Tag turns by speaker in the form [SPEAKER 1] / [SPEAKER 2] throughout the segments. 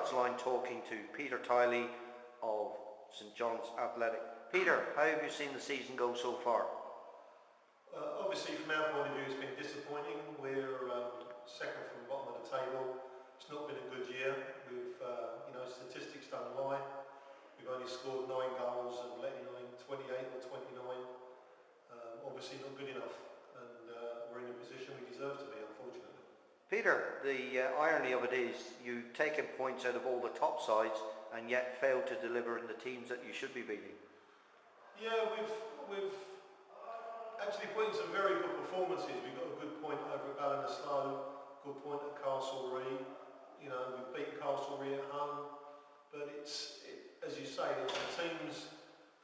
[SPEAKER 1] touchline talking to Peter Tiley of St John's Athletic. Peter, how have you seen the season go so far?
[SPEAKER 2] Obviously, from our point of view, it's been disappointing. We're second from the bottom of the table. It's not been a good year. We've, statistics don't lie. We've only scored 9 goals and let in 28 or 29. Obviously not good enough, and we're in the position we deserve to be, unfortunately.
[SPEAKER 1] Peter, the irony of it is you've taken points out of all the top sides and yet failed to deliver in the teams that you should be beating.
[SPEAKER 2] Yeah, we've actually put in some very good performances. We got a good point over at Ballinasloe, good point at Castlereagh. We've beaten Castlereagh at home, but as you say, it's the teams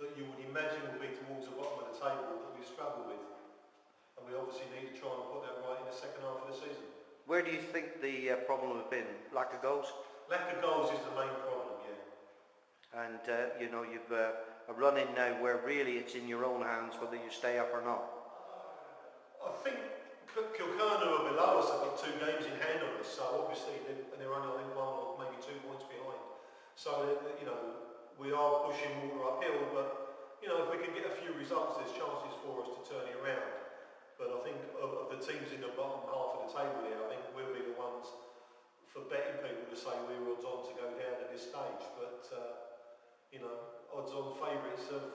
[SPEAKER 2] that you would imagine would be towards the bottom of the table that we struggle with, and we obviously need to try and put that right in the second half of the season.
[SPEAKER 1] Where do you think the problem has been? Lack of goals?
[SPEAKER 2] Lack of goals is the main problem, yeah.
[SPEAKER 1] And you've a run in now where really it's in your own hands whether you stay up or not.
[SPEAKER 2] I think Kilkerran, who are below us, have got 2 games in hand on us, so obviously they're only, I think, 1 or maybe 2 points behind. So we are pushing water uphill, but if we can get a few results, there's chances for us to turn it around. But I think of the teams in the bottom half of the table here, I think we'll be the ones for betting people to say we're odds on to go down at this stage. But odds on favourites have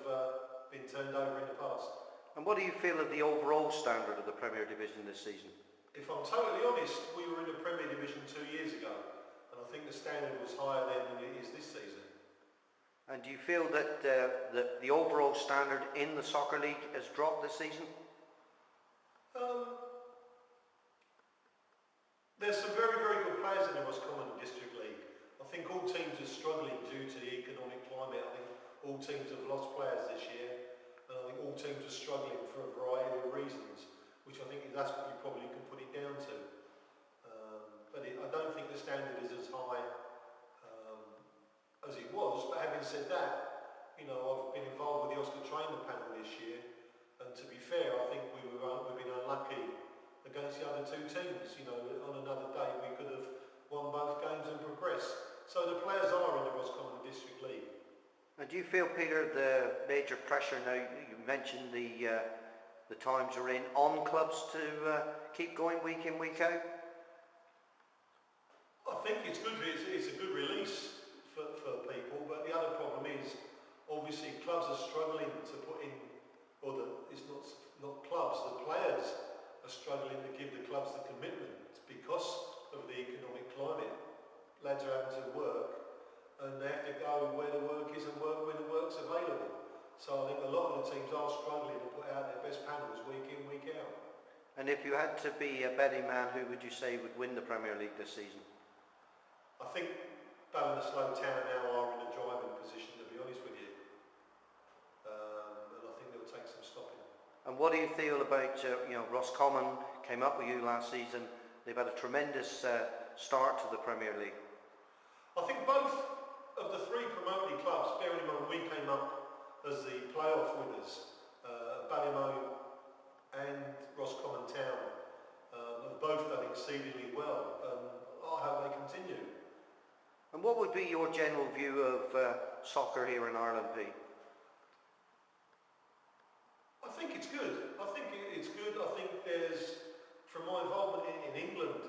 [SPEAKER 2] been turned over in the past.
[SPEAKER 1] And what do you feel of the overall standard of the Premier Division this season?
[SPEAKER 2] If I'm totally honest, we were in the Premier Division 2 years ago, and I think the standard was higher then than it is this season.
[SPEAKER 1] And do you feel that the overall standard in the Soccer League has dropped this season?
[SPEAKER 2] There's some very, very good players in the Roscommon District League. I think all teams are struggling due to the economic climate. I think all teams have lost players this year. And I think all teams are struggling for a variety of reasons, which I think that's what you probably can put it down to. But I don't think the standard is as high as it was. But having said that, I've been involved with the Oscar Traynor panel this year, and to be fair, I think we've been unlucky against the other 2 teams. On another day we could have won both games and progressed. So the players are in the Roscommon District League.
[SPEAKER 1] And do you feel, Peter, the major pressure now, you mentioned the times are in, on clubs to keep going week in, week out?
[SPEAKER 2] I think it's good. It's a good release for people, but the other problem is obviously clubs are struggling to put in, it's not clubs, the players are struggling to give the clubs the commitment because of the economic climate. Lads are having to work, and they have to go where the work is and work when the work's available. So I think a lot of the teams are struggling to put out their best panels week in, week out.
[SPEAKER 1] And if you had to be a betting man, who would you say would win the Premier League this season?
[SPEAKER 2] I think Ballinasloe Town now are in a driving position, to be honest with you. And I think they'll take some stopping.
[SPEAKER 1] And what do you feel about, Roscommon came up with you last season. They've had a tremendous start to the Premier League.
[SPEAKER 2] I think both of the 3 promoted clubs, bearing in mind we came up as the playoff winners, Ballymoe and Roscommon Town, have both done exceedingly well. I hope they continue.
[SPEAKER 1] And what would be your general view of soccer here in Ireland, Pete?
[SPEAKER 2] I think it's good. I think there's, from my involvement in England,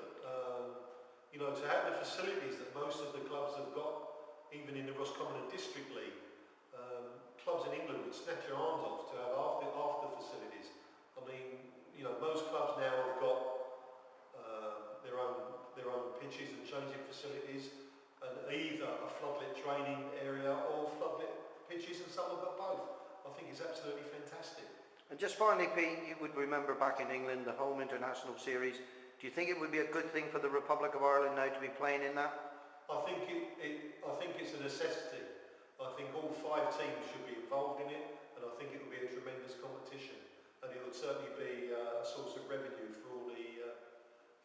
[SPEAKER 2] to have the facilities that most of the clubs have got, even in the Roscommon District League, clubs in England would snatch your arms off to have half the facilities. I mean, most clubs now have got their own pitches and changing facilities, and either a floodlit training area or floodlit pitches, and some have got both. I think it's absolutely fantastic.
[SPEAKER 1] And just finally, Pete, you would remember back in England, the home international series. Do you think it would be a good thing for the Republic of Ireland now to be playing in that?
[SPEAKER 2] I think it's a necessity. I think all 5 teams should be involved in it, and I think it will be a tremendous competition, and it would certainly be a source of revenue for all the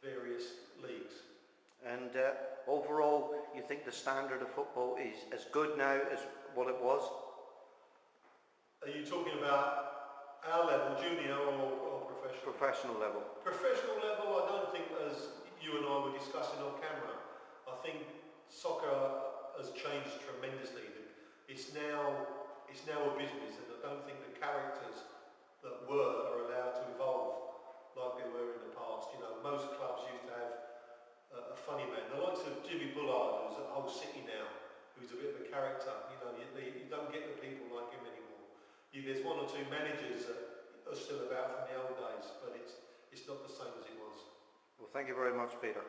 [SPEAKER 2] various leagues.
[SPEAKER 1] And overall, you think the standard of football is as good now as what it was?
[SPEAKER 2] Are you talking about our level, junior or professional?
[SPEAKER 1] Professional level.
[SPEAKER 2] Professional level, I don't think, as you and I were discussing on camera, I think soccer new managers that are still about from the old days, but it's not the same as it was.
[SPEAKER 1] Well, thank you very much, Peter.